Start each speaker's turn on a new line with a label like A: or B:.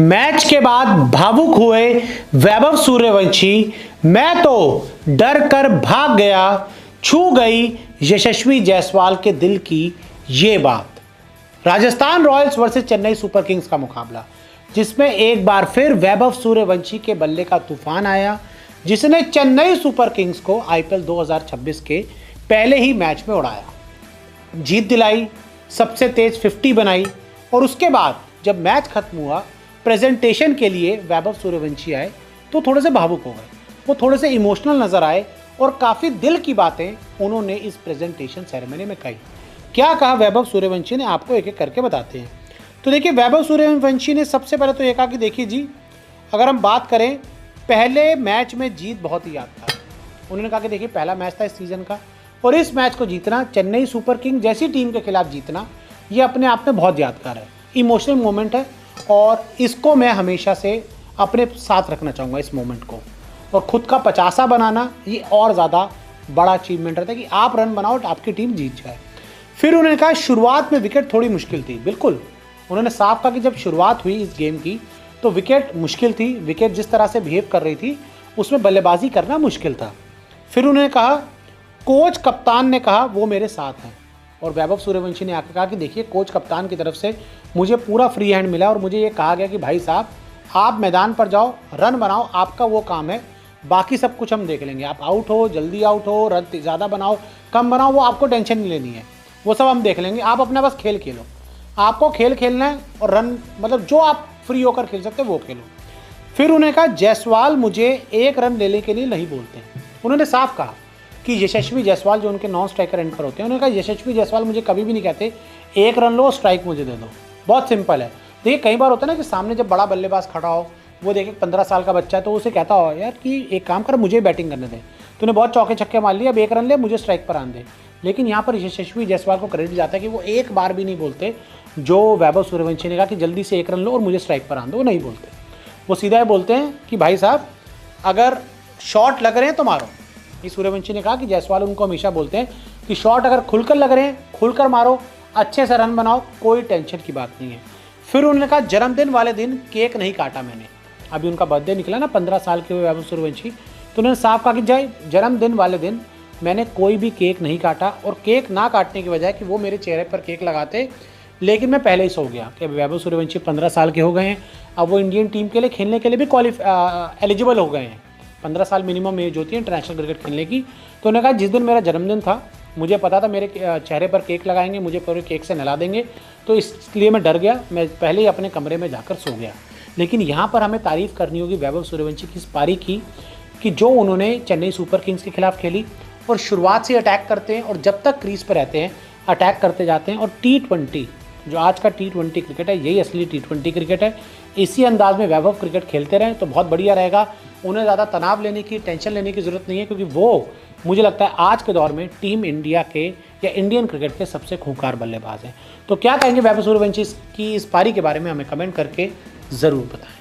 A: Match के बाद भावुक हुए वैभव सूर्यवंशी। मैं तो डर कर भाग गया, छू गई यशस्वी जायसवाल के दिल की ये बात। Rajasthan Royals versus Chennai super Kings का मुकाबला, जिसमें एक बार फिर वैभव सूर्यवंशी के बल्ले का तूफान आया, जिसने चेन्नई सुपर किंग्स को आईपीएल 2026 के पहले ही मैच में उड़ाया, जीत दिलाई, सबसे तेज 50 बनाई। और उसके बाद जब मैच खत्म हुआ, प्रेजेंटेशन के लिए वैभव सूर्यवंशी आए तो थोड़े से भावुक हो गए, वो थोड़े से इमोशनल नजर आए और काफ़ी दिल की बातें उन्होंने इस प्रेजेंटेशन सेरेमनी में कही। क्या कहा वैभव सूर्यवंशी ने, आपको एक एक करके बताते हैं। तो देखिए, वैभव सूर्यवंशी ने सबसे पहले तो ये कहा कि देखिए जी, अगर हम बात करें पहले मैच में जीत बहुत ही यादगार। उन्होंने कहा कि देखिए, पहला मैच था इस सीज़न का और इस मैच को जीतना, चेन्नई सुपर किंग जैसी टीम के खिलाफ जीतना, ये अपने आप में बहुत यादगार है, इमोशनल मोमेंट है और इसको मैं हमेशा से अपने साथ रखना चाहूँगा इस मोमेंट को। और ख़ुद का 50 बनाना ये और ज़्यादा बड़ा अचीवमेंट रहता है कि आप रन बनाओ और आपकी टीम जीत जाए। फिर उन्होंने कहा शुरुआत में विकेट थोड़ी मुश्किल थी। बिल्कुल, उन्होंने साफ कहा कि जब शुरुआत हुई इस गेम की तो विकेट मुश्किल थी, विकेट जिस तरह से बिहेव कर रही थी उसमें बल्लेबाजी करना मुश्किल था। फिर उन्होंने कहा, कोच कप्तान ने कहा वो मेरे साथ हैं। और वैभव सूर्यवंशी ने आकर कहा कि देखिए, कोच कप्तान की तरफ से मुझे पूरा फ्री हैंड मिला और मुझे ये कहा गया कि भाई साहब, आप मैदान पर जाओ, रन बनाओ, आपका वो काम है, बाकी सब कुछ हम देख लेंगे। आप आउट हो, जल्दी आउट हो, रन ज़्यादा बनाओ, कम बनाओ, वो आपको टेंशन नहीं लेनी है, वो सब हम देख लेंगे। आप अपना बस खेल खेलो, आपको खेल खेलना है और रन मतलब जो आप फ्री होकर खेल सकते हो वो खेलो। फिर उन्होंने कहा, जायसवाल मुझे एक रन लेने के लिए नहीं बोलते हैं। उन्होंने साफ कहा कि यशस्वी जायसवाल जो उनके नॉन स्ट्राइकर एंड पर होते हैं, उन्होंने कहा यशस्वी जायसवाल मुझे कभी भी नहीं कहते एक रन लो, स्ट्राइक मुझे दे दो। बहुत सिंपल है। देखिए, कई बार होता है ना कि सामने जब बड़ा बल्लेबाज खड़ा हो, वो देखिए 15 साल का बच्चा है तो उसे कहता हो यार कि एक काम कर, मुझे बैटिंग करने दे, तूने बहुत चौके छक्के मार लिए, अब एक रन ले, मुझे स्ट्राइक पर आने दे। लेकिन यहाँ पर यशस्वी जायसवाल को क्रेडिट जाता है कि वो एक बार भी नहीं बोलते जो वैभव सूर्यवंशी ने कहा कि जल्दी से एक रन लो और मुझे स्ट्राइक पर आने दो, वो नहीं बोलते। वो सीधा ही बोलते हैं कि भाई साहब, अगर शॉट लग रहे हैं तो मारो। ये सूर्यवंशी ने कहा कि जायसवाल उनको हमेशा बोलते हैं कि शॉट अगर खुलकर लग रहे हैं, खुलकर मारो, अच्छे से रन बनाओ, कोई टेंशन की बात नहीं है। फिर उन्होंने कहा, जन्मदिन वाले दिन केक नहीं काटा मैंने। अभी उनका बर्थडे निकला ना, 15 साल के हुए वैभव सूर्यवंशी, तो उन्होंने साफ कहा कि जन्मदिन वाले दिन मैंने कोई भी केक नहीं काटा। और केक ना काटने की वजह कि वो मेरे चेहरे पर केक लगाते, लेकिन मैं पहले ही सो गया कि वैभव सूर्यवंशी 15 साल के हो गए हैं, अब वो इंडियन टीम के लिए खेलने के लिए भी एलिजिबल हो गए हैं। 15 साल मिनिमम एज होती है इंटरनेशनल क्रिकेट खेलने की। तो उन्होंने कहा, जिस दिन मेरा जन्मदिन था मुझे पता था मेरे चेहरे पर केक लगाएंगे, मुझे पूरे केक से नहला देंगे, तो इसलिए मैं डर गया, मैं पहले ही अपने कमरे में जाकर सो गया। लेकिन यहाँ पर हमें तारीफ़ करनी होगी वैभव सूर्यवंशी की इस पारी की कि जो उन्होंने चेन्नई सुपर किंग्स के खिलाफ खेली और शुरुआत से अटैक करते हैं और जब तक क्रीज पर रहते हैं अटैक करते जाते हैं। और T20 जो आज का T20 क्रिकेट है, यही असली T20 क्रिकेट है। इसी अंदाज में वैभव क्रिकेट खेलते रहें तो बहुत बढ़िया रहेगा। उन्हें ज़्यादा तनाव लेने की, टेंशन लेने की ज़रूरत नहीं है, क्योंकि वो मुझे लगता है आज के दौर में टीम इंडिया के या इंडियन क्रिकेट के सबसे खूंखार बल्लेबाज हैं। तो क्या कहेंगे वैभव सूर्यवंशी की इस पारी के बारे में, हमें कमेंट करके ज़रूर बताएं।